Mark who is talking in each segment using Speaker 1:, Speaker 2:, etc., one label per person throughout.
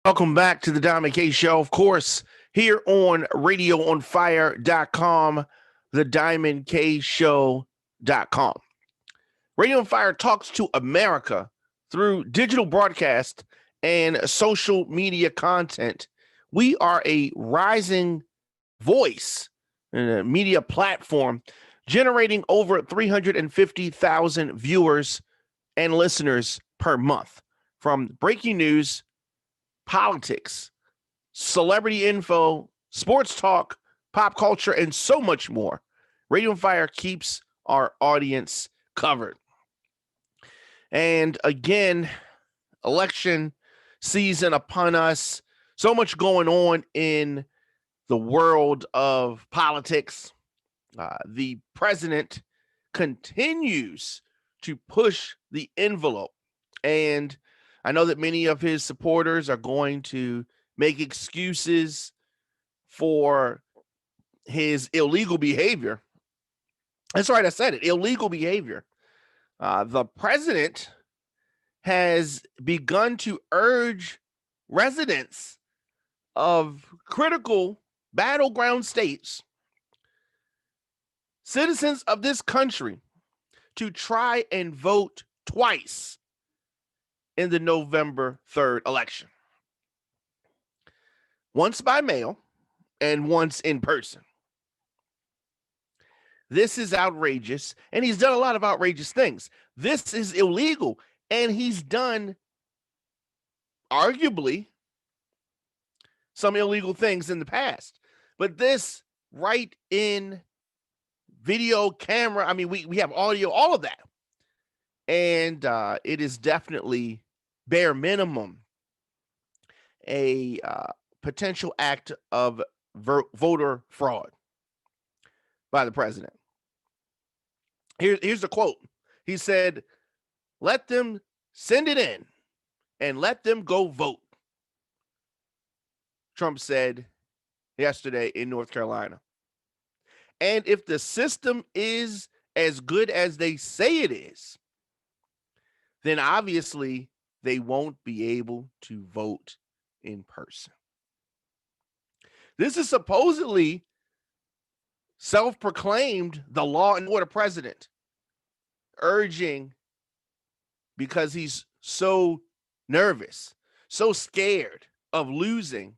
Speaker 1: Welcome back to the Diamond K Show, of course, here on radioonfire.com, the Diamond K Show.com. Radio on Fire talks to America through digital broadcast and social media content. We are a rising voice and a media platform generating over 350,000 viewers and listeners per month, from breaking news, politics, celebrity info, sports talk, pop culture, and so much more. Radio on Fire keeps our audience covered. And again, election season upon us. So much going on in the world of politics. The president continues to push the envelope. And I know that many of his supporters are going to make excuses for his illegal behavior. That's right, I said it, illegal behavior. The president has begun to urge residents of critical battleground states, citizens of this country, to try and vote twice in the November 3rd election. Once by mail and once in person. This is outrageous, and he's done a lot of outrageous things. This is illegal, and he's done arguably some illegal things in the past. But this right in video camera, I mean, we have audio, all of that. And it is definitely bare minimum a potential act of voter fraud by the president. Here's the quote. He said, "Let them send it in and let them go vote," Trump said yesterday in North Carolina. And if the system is as good as they say it is, then obviously they won't be able to vote in person. This is supposedly self-proclaimed the law and order president, urging, because he's so nervous, so scared of losing,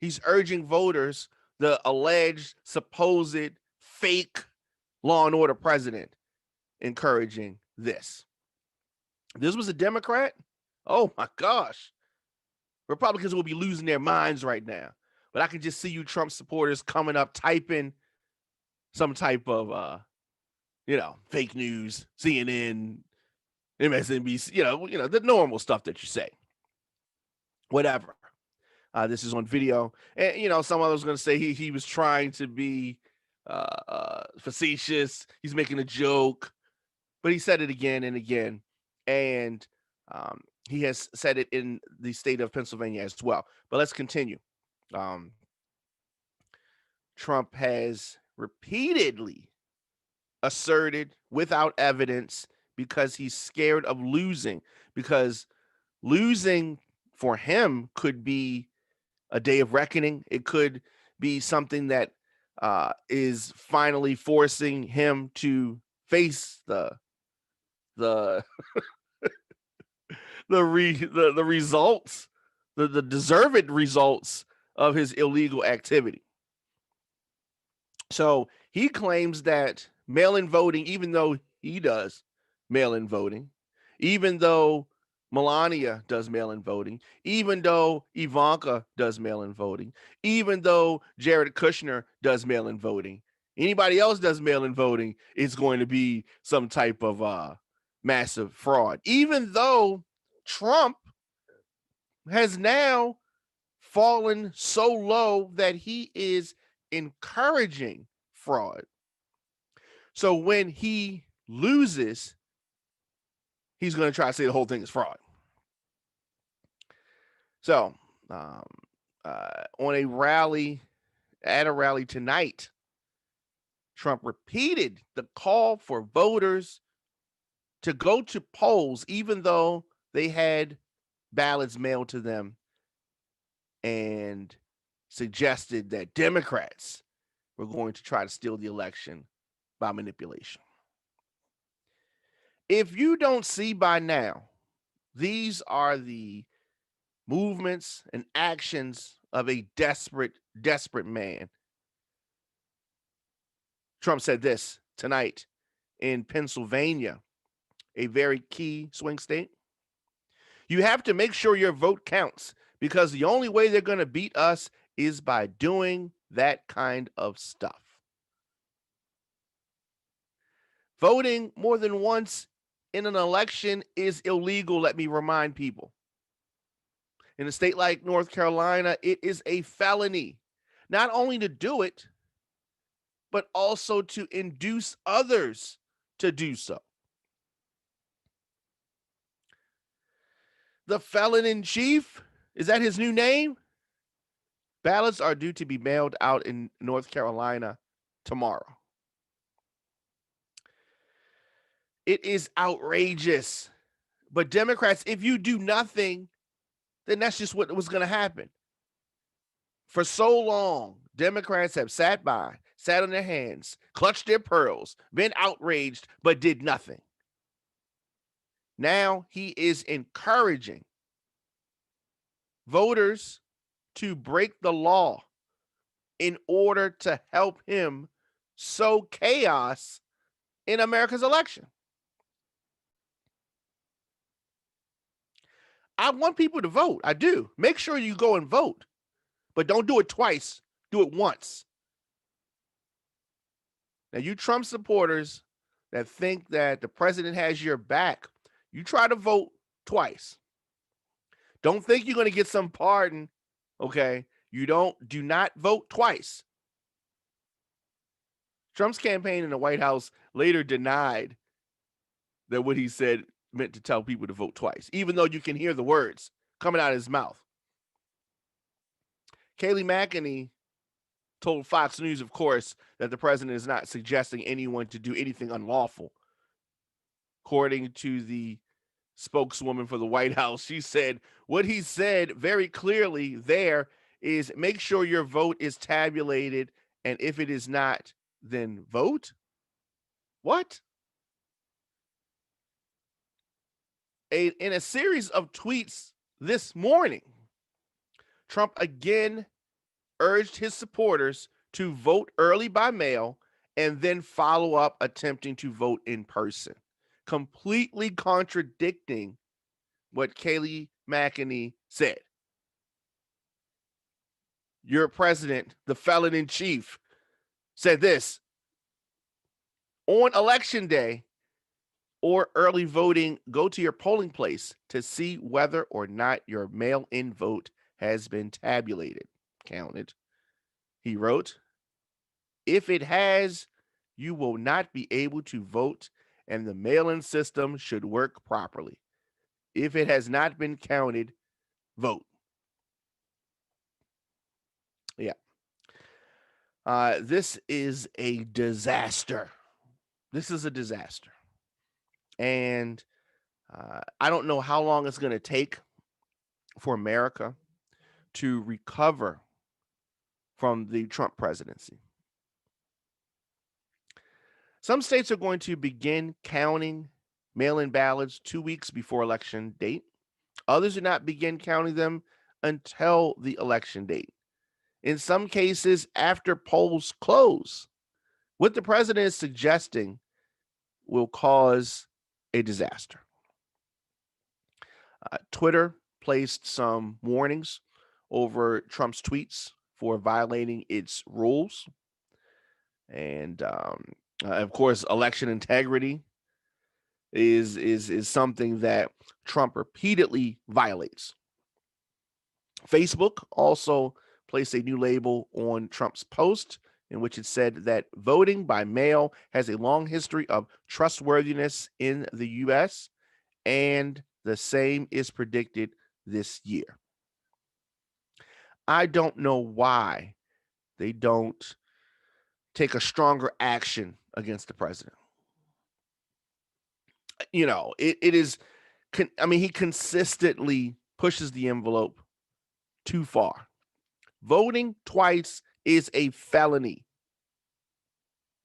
Speaker 1: he's urging voters, the alleged supposed fake law and order president, encouraging this. If this was a Democrat, oh my gosh, Republicans will be losing their minds right now. But I can just see you Trump supporters coming up, typing some type of fake news, CNN, MSNBC, the normal stuff that you say. Whatever. This is on video. And, some others going to say he was trying to be facetious. He's making a joke. But he said it again and again. And he has said it in the state of Pennsylvania as well. But let's continue. Trump has repeatedly asserted without evidence, because he's scared of losing, because losing for him could be a day of reckoning. It could be something that is finally forcing him to face the the results, the deserved results of his illegal activity. So he claims that mail-in voting, even though he does mail-in voting, even though Melania does mail-in voting, even though Ivanka does mail-in voting, even though Jared Kushner does mail-in voting, anybody else does mail-in voting, it's going to be some type of massive fraud. Even though Trump has now fallen so low that he is encouraging fraud. So when he loses, he's going to try to say the whole thing is fraud. So on a rally, at a rally tonight, Trump repeated the call for voters to go to polls, even though they had ballots mailed to them and suggested that Democrats were going to try to steal the election by manipulation. If you don't see by now, these are the movements and actions of a desperate, desperate man. Trump said this tonight in Pennsylvania, a very key swing state. You have to make sure your vote counts because the only way they're going to beat us is by doing that kind of stuff. Voting more than once in an election is illegal, let me remind people. In a state like North Carolina, it is a felony, not only to do it, but also to induce others to do so. The felon in chief, is that his new name? Ballots are due to be mailed out in North Carolina tomorrow. It is outrageous. But Democrats, if you do nothing, then that's just what was going to happen. For so long, Democrats have sat by, sat on their hands, clutched their pearls, been outraged, but did nothing. Now he is encouraging voters to break the law in order to help him sow chaos in America's election. I want people to vote. I do. Make sure you go and vote, but don't do it twice. Do it once. Now, you Trump supporters that think that the president has your back, you try to vote twice. Don't think you're going to get some pardon, okay? Do not vote twice. Trump's campaign in the White House later denied that what he said meant to tell people to vote twice, even though you can hear the words coming out of his mouth. Kayleigh McEnany told Fox News, of course, that the president is not suggesting anyone to do anything unlawful. According to the spokeswoman for the White House, she said what he said very clearly there is make sure your vote is tabulated, and if it is not, then vote. What? In a series of tweets this morning, Trump again urged his supporters to vote early by mail and then follow up attempting to vote in person, completely contradicting what Kayleigh McEnany said. Your president, the felon in chief, said this: on election day or early voting, go to your polling place to see whether or not your mail-in vote has been tabulated, counted. He wrote, if it has, you will not be able to vote and the mail-in system should work properly. If it has not been counted, vote. Yeah. This is a disaster. This is a disaster. And I don't know how long it's going to take for America to recover from the Trump presidency. Some states are going to begin counting mail-in ballots 2 weeks before election date. Others do not begin counting them until the election date. In some cases, after polls close. What the president is suggesting will cause a disaster. Twitter placed some warnings over Trump's tweets for violating its rules. And of course, election integrity is something that Trump repeatedly violates. Facebook also placed a new label on Trump's post in which it said that voting by mail has a long history of trustworthiness in the U.S., and the same is predicted this year. I don't know why they don't take a stronger action against the president. You know, it is, I mean, he consistently pushes the envelope too far. Voting twice is a felony.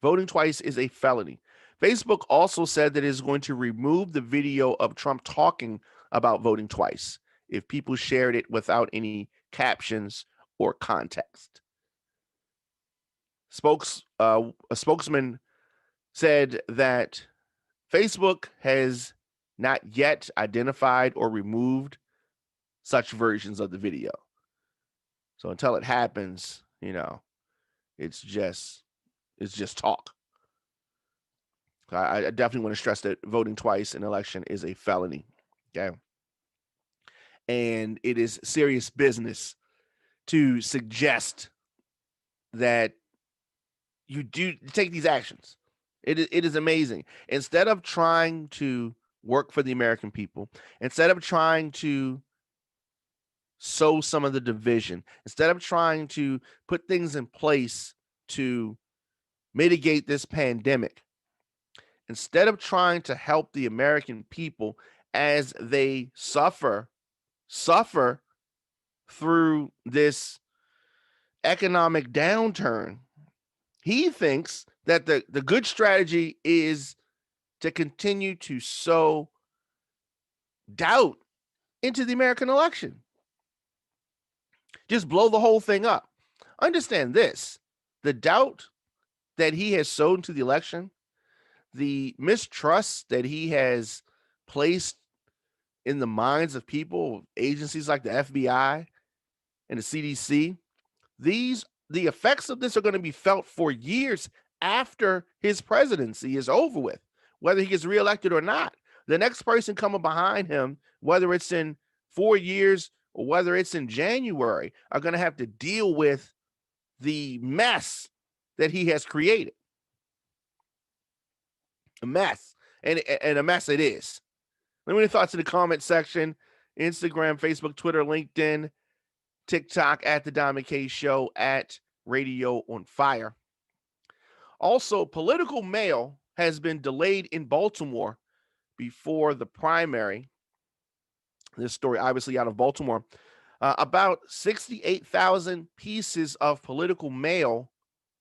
Speaker 1: Voting twice is a felony. Facebook also said that it is going to remove the video of Trump talking about voting twice if people shared it without any captions or context. A spokesman said that Facebook has not yet identified or removed such versions of the video. So until it happens, it's just talk. I definitely want to stress that voting twice in an election is a felony. Okay. And it is serious business to suggest that you do take these actions. It is amazing. Instead of trying to work for the American people, instead of trying to sow some of the division, instead of trying to put things in place to mitigate this pandemic, instead of trying to help the American people as they suffer through this economic downturn, he thinks that the good strategy is to continue to sow doubt into the American election. Just blow the whole thing up. Understand this: the doubt that he has sowed into the election, the mistrust that he has placed in the minds of people, agencies like the FBI and the CDC, the effects of this are going to be felt for years after his presidency is over with, whether he gets reelected or not. The next person coming behind him, whether it's in 4 years or whether it's in January, are going to have to deal with the mess that he has created. A mess. And a mess it is. Let me know your thoughts in the comment section. Instagram, Facebook, Twitter, LinkedIn, TikTok at The Don McKay Show, at Radio on Fire. Also, political mail has been delayed in Baltimore before the primary. This story obviously out of Baltimore. About 68,000 pieces of political mail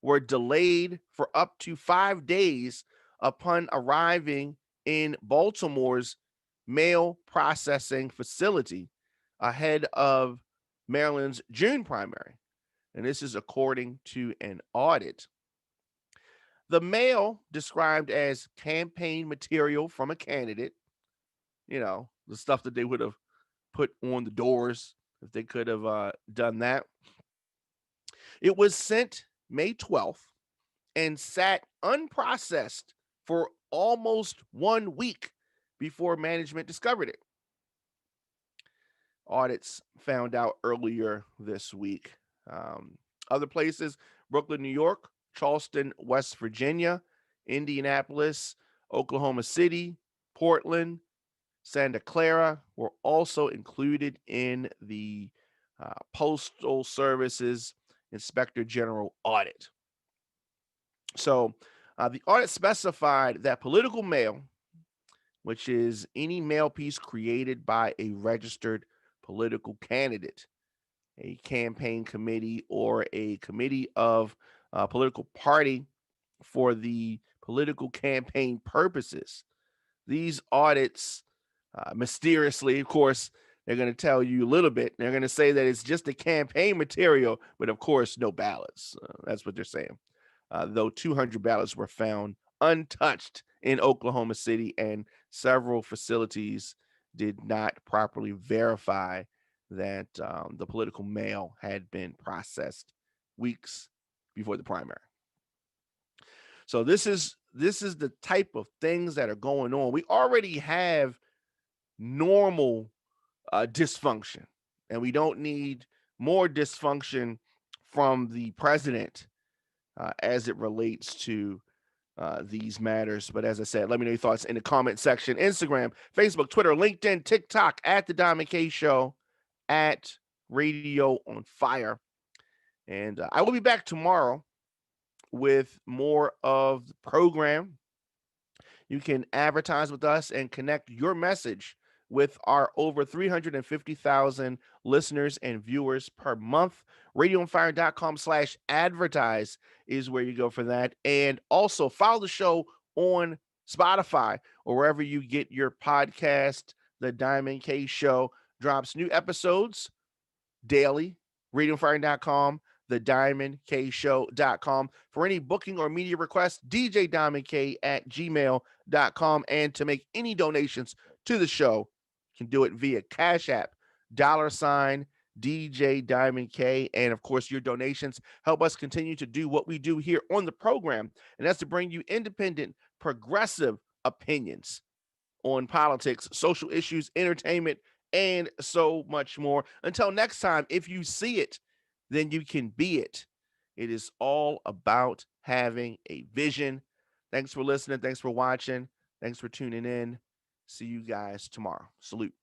Speaker 1: were delayed for up to 5 days upon arriving in Baltimore's mail processing facility ahead of Maryland's June primary. And this is according to an audit. The mail, described as campaign material from a candidate, the stuff that they would have put on the doors if they could have done that. It was sent May 12th and sat unprocessed for almost 1 week before management discovered it. Audits found out earlier this week. Other places: Brooklyn, New York; Charleston, West Virginia; Indianapolis; Oklahoma City; Portland; Santa Clara were also included in the Postal Service's Inspector General audit. So the audit specified that political mail, which is any mail piece created by a registered political candidate, a campaign committee, or a committee of a political party for the political campaign purposes. These audits, mysteriously, of course, they're going to tell you a little bit. They're going to say that it's just a campaign material, but of course, no ballots. That's what they're saying. Though 200 ballots were found untouched in Oklahoma City, and several facilities did not properly verify that the political mail had been processed weeks before the primary. So this is the type of things that are going on. We already have normal dysfunction, and we don't need more dysfunction from the president as it relates to these matters. But as I said, let me know your thoughts in the comment section. Instagram, Facebook, Twitter, LinkedIn, TikTok at The Don McKay Show, at Radio on Fire. And I will be back tomorrow with more of the program. You can advertise with us and connect your message with our over 350,000 listeners and viewers per month. RadioOnFire.com/advertise is where you go for that. And also follow the show on Spotify or wherever you get your podcast. The Diamond K Show drops new episodes daily. RadioFire.com, thediamondkshow.com. For any booking or media requests, djdiamondk at gmail.com. And to make any donations to the show, you can do it via Cash App, $ DJ Diamond K. And of course, your donations help us continue to do what we do here on the program, and that's to bring you independent, progressive opinions on politics, social issues, entertainment, and so much more. Until next time, if you see it, then you can be it. It is all about having a vision. Thanks for listening. Thanks for watching. Thanks for tuning in. See you guys tomorrow. Salute.